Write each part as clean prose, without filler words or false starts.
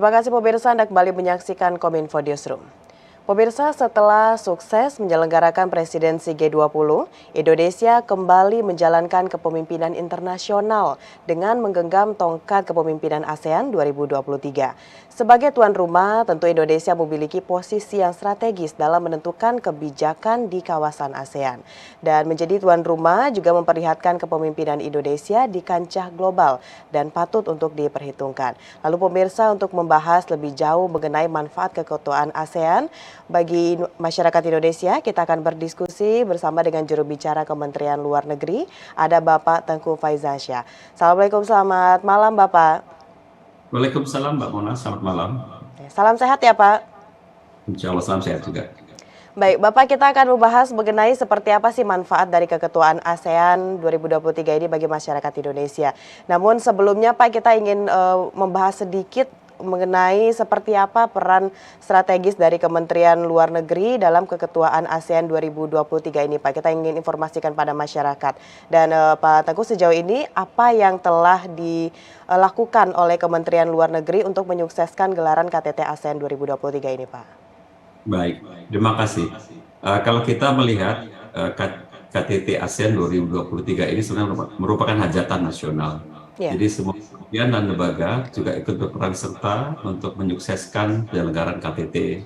Terima kasih pemirsa, Anda kembali menyaksikan Kominfo Newsroom. Pemirsa, setelah sukses menyelenggarakan presidensi G20, Indonesia kembali menjalankan kepemimpinan internasional dengan menggenggam tongkat kepemimpinan ASEAN 2023. Sebagai tuan rumah, tentu Indonesia memiliki posisi yang strategis dalam menentukan kebijakan di kawasan ASEAN. Dan menjadi tuan rumah juga memperlihatkan kepemimpinan Indonesia di kancah global dan patut untuk diperhitungkan. Lalu pemirsa, untuk membahas lebih jauh mengenai manfaat keketuaan ASEAN bagi masyarakat Indonesia, kita akan berdiskusi bersama dengan juru bicara Kementerian Luar Negeri, ada Bapak Tengku Faizasyah. Assalamualaikum, selamat malam Bapak. Waalaikumsalam Mbak Mona, selamat malam. Salam sehat ya Pak. Insya Allah salam sehat juga. Baik, Bapak, kita akan membahas mengenai seperti apa sih manfaat dari keketuaan ASEAN 2023 ini bagi masyarakat Indonesia. Namun sebelumnya Pak, kita ingin membahas sedikit mengenai seperti apa peran strategis dari Kementerian Luar Negeri dalam keketuaan ASEAN 2023 ini Pak. Kita ingin informasikan pada masyarakat. Dan Pak Tengku, sejauh ini apa yang telah dilakukan oleh Kementerian Luar Negeri untuk menyukseskan gelaran KTT ASEAN 2023 ini Pak? Baik, terima kasih. Kalau kita melihat KTT ASEAN 2023 ini sebenarnya merupakan hajatan nasional. Jadi semua kementerian dan lembaga juga ikut berperan serta untuk menyukseskan penyelenggaraan KTT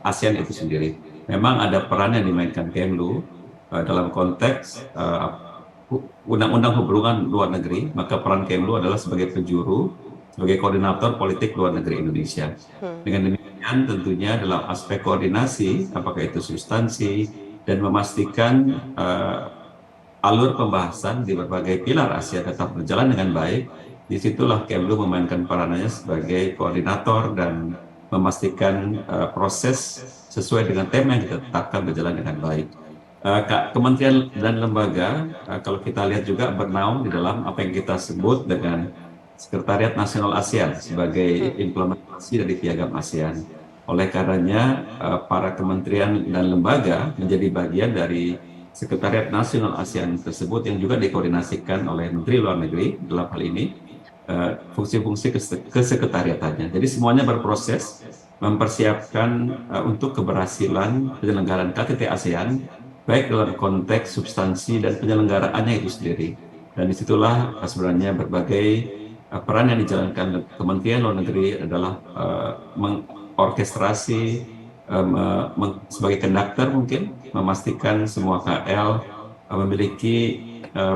ASEAN itu sendiri. Memang ada peran yang dimainkan Kemlu dalam konteks undang-undang hubungan luar negeri, maka peran Kemlu adalah sebagai penjuru, sebagai koordinator politik luar negeri Indonesia. Dengan demikian tentunya dalam aspek koordinasi, apakah itu substansi, dan memastikan alur pembahasan di berbagai pilar Asia tetap berjalan dengan baik, disitulah Kemlu memainkan perannya sebagai koordinator dan memastikan proses sesuai dengan tema yang kita tetapkan berjalan dengan baik. Kementerian dan lembaga, kalau kita lihat juga bernaung di dalam apa yang kita sebut dengan Sekretariat Nasional ASEAN sebagai implementasi dari Piagam ASEAN. Oleh karenanya, para kementerian dan lembaga menjadi bagian dari Sekretariat Nasional ASEAN tersebut yang juga dikoordinasikan oleh Menteri Luar Negeri dalam hal ini fungsi-fungsi kesekretariatannya. Jadi semuanya berproses mempersiapkan untuk keberhasilan penyelenggaraan KTT ASEAN baik dalam konteks substansi dan penyelenggaraannya itu sendiri. Dan disitulah sebenarnya berbagai peran yang dijalankan Kementerian Luar Negeri adalah mengorkestrasi sebagai konduktor mungkin memastikan semua KL memiliki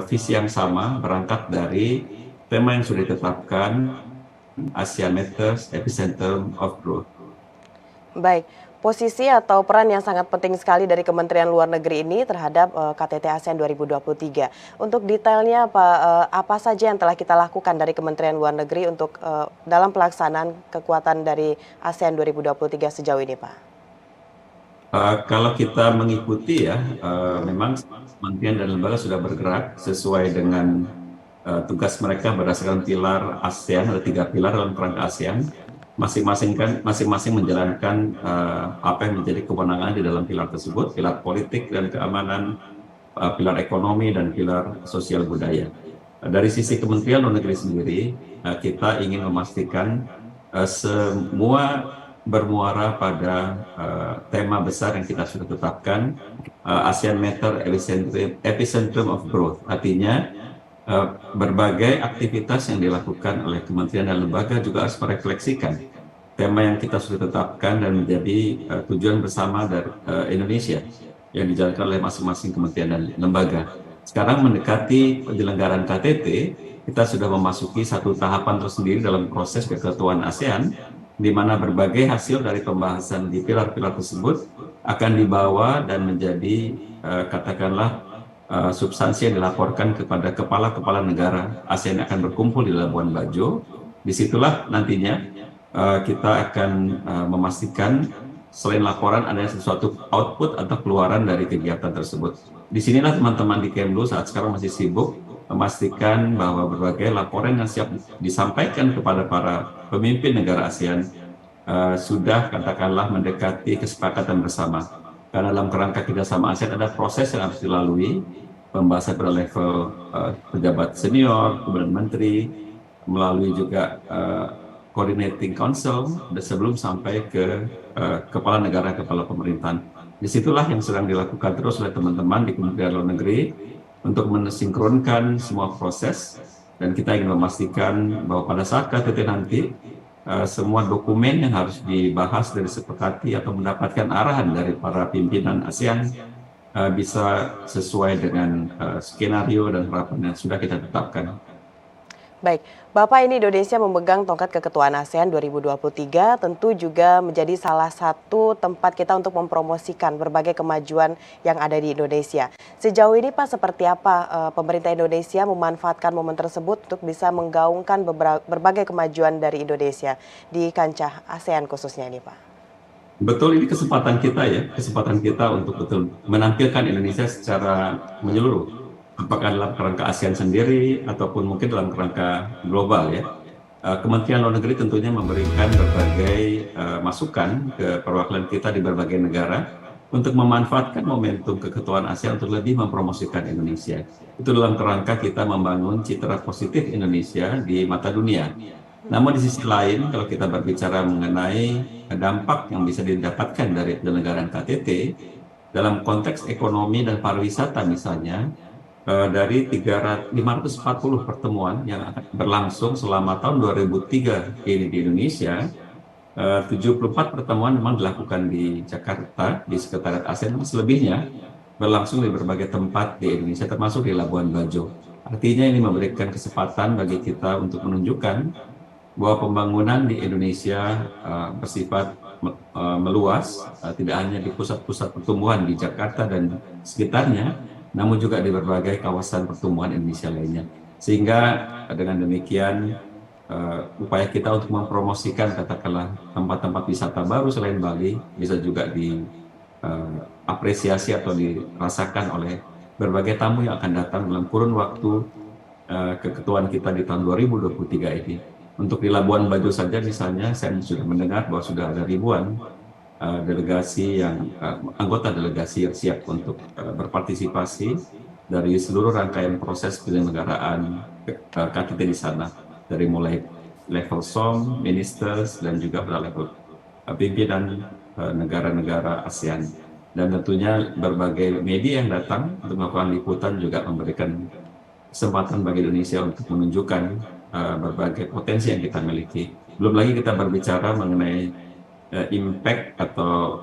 visi yang sama berangkat dari tema yang sudah ditetapkan ASEAN Matters Epicenter of Growth. Baik, posisi atau peran yang sangat penting sekali dari Kementerian Luar Negeri ini terhadap KTT ASEAN 2023. Untuk detailnya apa saja yang telah kita lakukan dari Kementerian Luar Negeri untuk dalam pelaksanaan kekuatan dari ASEAN 2023 sejauh ini Pak? Kalau kita mengikuti ya, memang kementerian dan lembaga sudah bergerak sesuai dengan tugas mereka berdasarkan pilar ASEAN, ada 3 pilar dalam kerangka ASEAN. Masing-masing menjalankan apa yang menjadi kewenangan di dalam pilar tersebut, pilar politik dan keamanan, pilar ekonomi, dan pilar sosial budaya. Dari sisi Kementerian Luar Negeri sendiri, kita ingin memastikan semua bermuara pada tema besar yang kita sudah tetapkan, ASEAN Matter Epicentrum of Growth. Artinya berbagai aktivitas yang dilakukan oleh kementerian dan lembaga juga harus merefleksikan tema yang kita sudah tetapkan dan menjadi tujuan bersama dari Indonesia yang dijalankan oleh masing-masing kementerian dan lembaga. Sekarang mendekati penyelenggaraan KTT, kita sudah memasuki satu tahapan tersendiri dalam proses keketuaan ASEAN, di mana berbagai hasil dari pembahasan di pilar-pilar tersebut akan dibawa dan menjadi katakanlah substansi yang dilaporkan kepada kepala-kepala negara ASEAN akan berkumpul di Labuan Bajo. Disitulah nantinya kita akan memastikan selain laporan ada sesuatu output atau keluaran dari kegiatan tersebut. Disinilah teman-teman di Kemlu saat sekarang masih sibuk memastikan bahwa berbagai laporan yang siap disampaikan kepada para pemimpin negara ASEAN sudah katakanlah mendekati kesepakatan bersama. Karena dalam kerangka kerjasama ASEAN ada proses yang harus dilalui, pembahasan pada level pejabat senior, kemudian menteri, melalui juga Coordinating Council dan sebelum sampai ke kepala negara, kepala pemerintahan. Disitulah yang sedang dilakukan terus oleh teman-teman di Kementerian Luar Negeri untuk mensinkronkan semua proses, dan kita ingin memastikan bahwa pada saat KTT nanti semua dokumen yang harus dibahas dan disepakati atau mendapatkan arahan dari para pimpinan ASEAN bisa sesuai dengan skenario dan harapan yang sudah kita tetapkan. Baik, Bapak, ini Indonesia memegang tongkat keketuaan ASEAN 2023, tentu juga menjadi salah satu tempat kita untuk mempromosikan berbagai kemajuan yang ada di Indonesia. Sejauh ini Pak, seperti apa pemerintah Indonesia memanfaatkan momen tersebut untuk bisa menggaungkan berbagai kemajuan dari Indonesia di kancah ASEAN khususnya ini Pak? Betul, ini kesempatan kita ya, kesempatan kita untuk betul menampilkan Indonesia secara menyeluruh. Apakah dalam kerangka ASEAN sendiri ataupun mungkin dalam kerangka global ya. Kementerian Luar Negeri tentunya memberikan berbagai masukan ke perwakilan kita di berbagai negara untuk memanfaatkan momentum keketuaan ASEAN untuk lebih mempromosikan Indonesia. Itu dalam kerangka kita membangun citra positif Indonesia di mata dunia. Namun di sisi lain, kalau kita berbicara mengenai dampak yang bisa didapatkan dari penyelenggaraan KTT dalam konteks ekonomi dan pariwisata misalnya, dari 540 pertemuan yang akan berlangsung selama tahun 2003 ini di Indonesia, 74 pertemuan memang dilakukan di Jakarta, di Sekretariat ASEAN, selebihnya berlangsung di berbagai tempat di Indonesia, termasuk di Labuan Bajo. Artinya ini memberikan kesempatan bagi kita untuk menunjukkan bahwa pembangunan di Indonesia bersifat meluas, tidak hanya di pusat-pusat pertumbuhan di Jakarta dan sekitarnya, namun juga di berbagai kawasan pertumbuhan Indonesia lainnya. Sehingga dengan demikian upaya kita untuk mempromosikan katakanlah tempat-tempat wisata baru selain Bali bisa juga diapresiasi atau dirasakan oleh berbagai tamu yang akan datang dalam kurun waktu keketuaan kita di tahun 2023 ini. Untuk di Labuan Bajo saja misalnya, saya sudah mendengar bahwa sudah ada ribuan delegasi anggota delegasi yang siap untuk berpartisipasi dari seluruh rangkaian proses penyelenggaraan KTT di sana, dari mulai level SOM, ministers, dan juga pada level pimpinan negara-negara ASEAN. Dan tentunya berbagai media yang datang untuk melakukan liputan juga memberikan kesempatan bagi Indonesia untuk menunjukkan berbagai potensi yang kita miliki. Belum lagi kita berbicara mengenai impact atau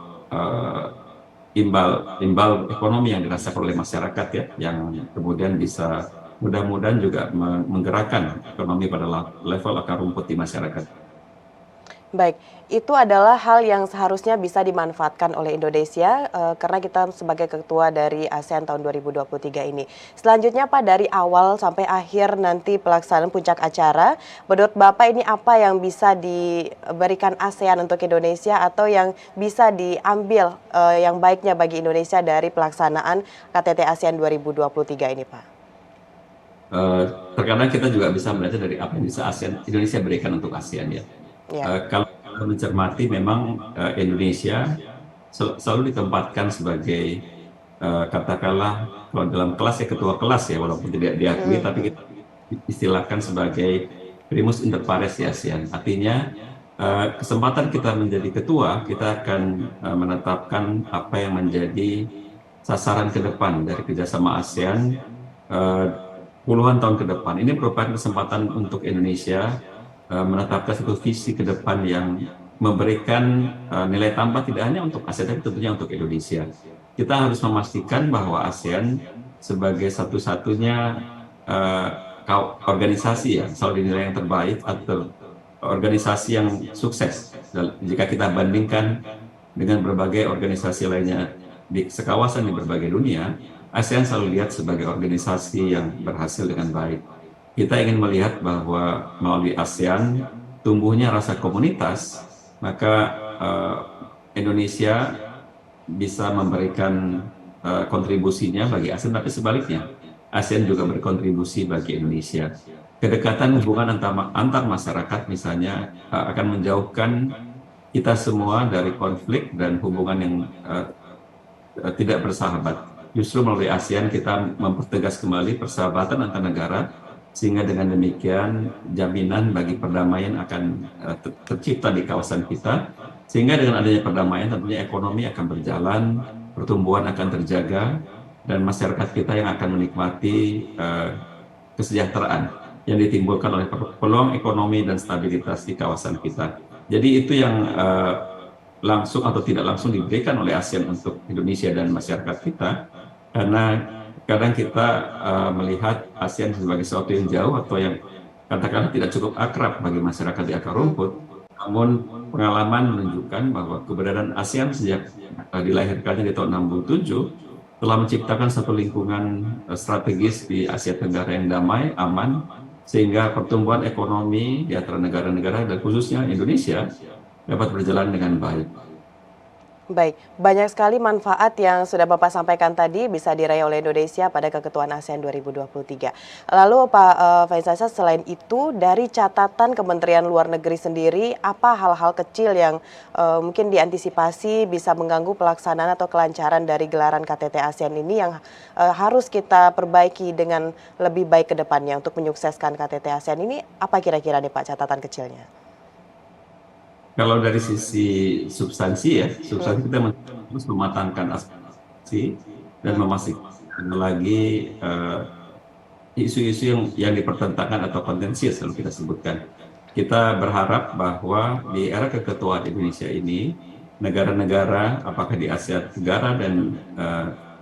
imbal ekonomi yang dirasakan oleh masyarakat ya, yang kemudian bisa mudah-mudahan juga menggerakkan ekonomi pada level akar rumput di masyarakat. Baik, itu adalah hal yang seharusnya bisa dimanfaatkan oleh Indonesia karena kita sebagai ketua dari ASEAN tahun 2023 ini. Selanjutnya Pak, dari awal sampai akhir nanti pelaksanaan puncak acara, menurut Bapak ini apa yang bisa diberikan ASEAN untuk Indonesia atau yang bisa diambil yang baiknya bagi Indonesia dari pelaksanaan KTT ASEAN 2023 ini Pak? Terkadang kita juga bisa melihat dari apa yang bisa Indonesia berikan untuk ASEAN ya. Kalau kita mencermati memang Indonesia selalu ditempatkan sebagai katakanlah kalau dalam kelas ya ketua kelas ya, walaupun tidak diakui tapi kita istilahkan sebagai primus inter pares di ASEAN. Artinya kesempatan kita menjadi ketua, kita akan menetapkan apa yang menjadi sasaran ke depan dari kerjasama ASEAN puluhan tahun ke depan. Ini merupakan kesempatan untuk Indonesia menetapkan satu visi ke depan yang memberikan nilai tambah tidak hanya untuk ASEAN tapi tentunya untuk Indonesia. Kita harus memastikan bahwa ASEAN sebagai satu-satunya organisasi yang selalu dinilai yang terbaik atau organisasi yang sukses jika kita bandingkan dengan berbagai organisasi lainnya di sekawasan di berbagai dunia. ASEAN selalu lihat sebagai organisasi yang berhasil dengan baik. Kita ingin melihat bahwa melalui ASEAN tumbuhnya rasa komunitas, maka Indonesia bisa memberikan kontribusinya bagi ASEAN, tapi sebaliknya ASEAN juga berkontribusi bagi Indonesia. Kedekatan hubungan antar masyarakat misalnya akan menjauhkan kita semua dari konflik dan hubungan yang tidak bersahabat. Justru melalui ASEAN kita mempertegas kembali persahabatan antar negara sehingga dengan demikian jaminan bagi perdamaian akan tercipta di kawasan kita, sehingga dengan adanya perdamaian tentunya ekonomi akan berjalan, pertumbuhan akan terjaga, dan masyarakat kita yang akan menikmati kesejahteraan yang ditimbulkan oleh peluang ekonomi dan stabilitas di kawasan kita. Jadi itu yang langsung atau tidak langsung diberikan oleh ASEAN untuk Indonesia dan masyarakat kita, karena kadang kita melihat ASEAN sebagai sesuatu yang jauh atau yang katakanlah tidak cukup akrab bagi masyarakat di akar rumput. Namun pengalaman menunjukkan bahwa keberadaan ASEAN sejak dilahirkannya di tahun 67 telah menciptakan satu lingkungan strategis di Asia Tenggara yang damai, aman, sehingga pertumbuhan ekonomi di antara negara-negara dan khususnya Indonesia dapat berjalan dengan baik. Baik, banyak sekali manfaat yang sudah Bapak sampaikan tadi bisa diraih oleh Indonesia pada keketuaan ASEAN 2023. Lalu Pak Faisal, selain itu dari catatan Kementerian Luar Negeri sendiri, apa hal-hal kecil yang mungkin diantisipasi bisa mengganggu pelaksanaan atau kelancaran dari gelaran KTT ASEAN ini yang harus kita perbaiki dengan lebih baik ke depannya untuk menyukseskan KTT ASEAN ini, apa kira-kira nih Pak catatan kecilnya? Kalau dari sisi substansi ya, substansi kita terus mematangkan aspirasi dan memastikan lagi isu-isu yang dipertentangkan atau kontensius kalau kita sebutkan. Kita berharap bahwa di era keketuaan Indonesia ini, negara-negara apakah di Asia Tenggara dan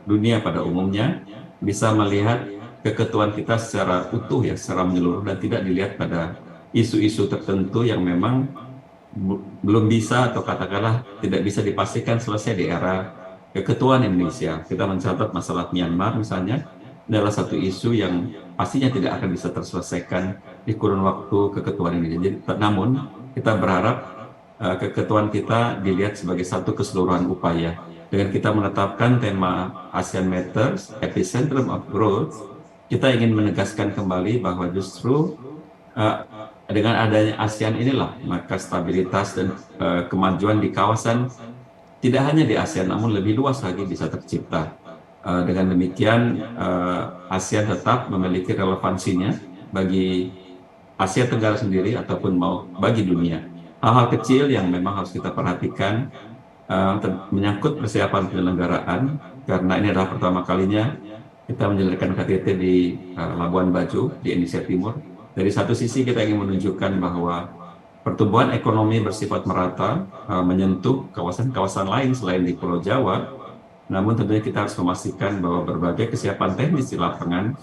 dunia pada umumnya bisa melihat keketuaan kita secara utuh ya, secara menyeluruh dan tidak dilihat pada isu-isu tertentu yang memang belum bisa atau katakanlah tidak bisa dipastikan selesai di era keketuaan Indonesia. Kita mencatat masalah Myanmar misalnya adalah satu isu yang pastinya tidak akan bisa terselesaikan di kurun waktu keketuaan Indonesia. Namun kita berharap keketuaan kita dilihat sebagai satu keseluruhan upaya. Dengan kita menetapkan tema ASEAN Matters, Epicentrum of Growth, kita ingin menegaskan kembali bahwa justru dengan adanya ASEAN inilah maka stabilitas dan kemajuan di kawasan tidak hanya di ASEAN namun lebih luas lagi bisa tercipta. Dengan demikian ASEAN tetap memiliki relevansinya bagi Asia Tenggara sendiri ataupun mau bagi dunia. Hal-hal kecil yang memang harus kita perhatikan menyangkut persiapan penyelenggaraan, karena ini adalah pertama kalinya kita menyelenggarakan KTT di Labuan Bajo di Indonesia Timur. Dari satu sisi kita ingin menunjukkan bahwa pertumbuhan ekonomi bersifat merata, menyentuh kawasan-kawasan lain selain di Pulau Jawa, namun tentunya kita harus memastikan bahwa berbagai kesiapan teknis di lapangan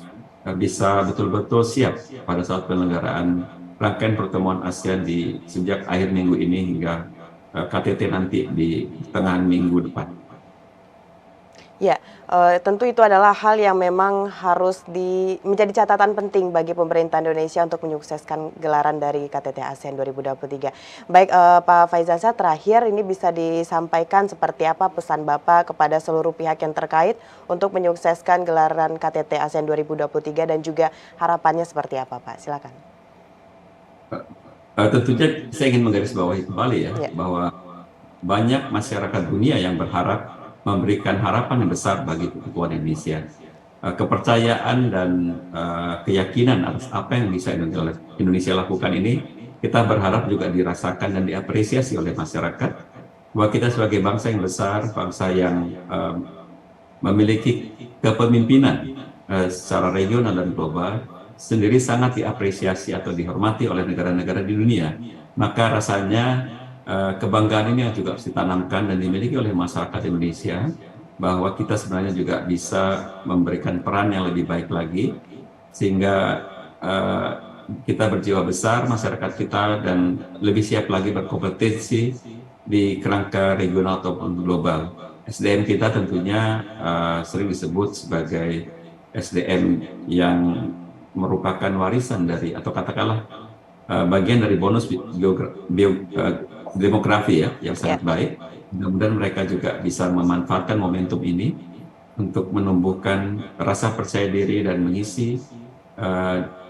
bisa betul-betul siap pada saat penyelenggaraan rangkaian pertemuan ASEAN sejak akhir minggu ini hingga KTT nanti di tengah minggu depan. Ya, tentu itu adalah hal yang memang harus menjadi catatan penting bagi pemerintah Indonesia untuk menyukseskan gelaran dari KTT ASEAN 2023. Baik, Pak Faisal, terakhir ini bisa disampaikan seperti apa pesan Bapak kepada seluruh pihak yang terkait untuk menyukseskan gelaran KTT ASEAN 2023 dan juga harapannya seperti apa, Pak? Silakan. Tentunya saya ingin menggarisbawahi kembali ya, bahwa banyak masyarakat dunia yang berharap memberikan harapan yang besar bagi keketuaan Indonesia. Kepercayaan dan keyakinan atas apa yang bisa Indonesia lakukan ini, kita berharap juga dirasakan dan diapresiasi oleh masyarakat, bahwa kita sebagai bangsa yang besar, bangsa yang memiliki kepemimpinan secara regional dan global, sendiri sangat diapresiasi atau dihormati oleh negara-negara di dunia. Maka rasanya kebanggaan ini yang juga harus ditanamkan dan dimiliki oleh masyarakat Indonesia, bahwa kita sebenarnya juga bisa memberikan peran yang lebih baik lagi, sehingga kita berjiwa besar, masyarakat kita, dan lebih siap lagi berkompetisi di kerangka regional ataupun global. SDM kita tentunya sering disebut sebagai SDM yang merupakan warisan dari, atau katakanlah bagian dari bonus demografi ya, yang sangat baik. Mudah-mudahan mereka juga bisa memanfaatkan momentum ini untuk menumbuhkan rasa percaya diri dan mengisi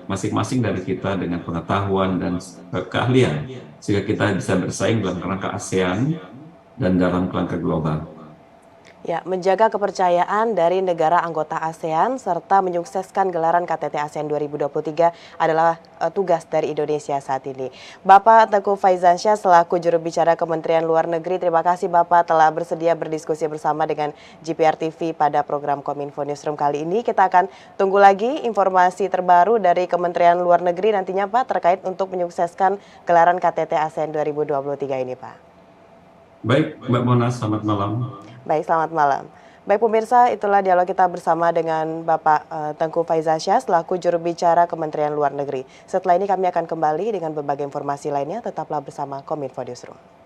masing-masing dari kita dengan pengetahuan dan keahlian, sehingga kita bisa bersaing dalam kerangka ASEAN dan dalam kerangka global. Ya, menjaga kepercayaan dari negara anggota ASEAN serta menyukseskan gelaran KTT ASEAN 2023 adalah tugas dari Indonesia saat ini. Bapak Tengku Faizansyah selaku juru bicara Kementerian Luar Negeri, terima kasih Bapak telah bersedia berdiskusi bersama dengan GPR TV pada program Kominfo Newsroom kali ini. Kita akan tunggu lagi informasi terbaru dari Kementerian Luar Negeri nantinya Pak terkait untuk menyukseskan gelaran KTT ASEAN 2023 ini Pak. Baik, Mbak Mona, selamat malam. Baik, selamat malam. Baik pemirsa, itulah dialog kita bersama dengan Bapak Tengku Faizansyah selaku juru bicara Kementerian Luar Negeri. Setelah ini kami akan kembali dengan berbagai informasi lainnya, tetaplah bersama Kominfo Newsroom.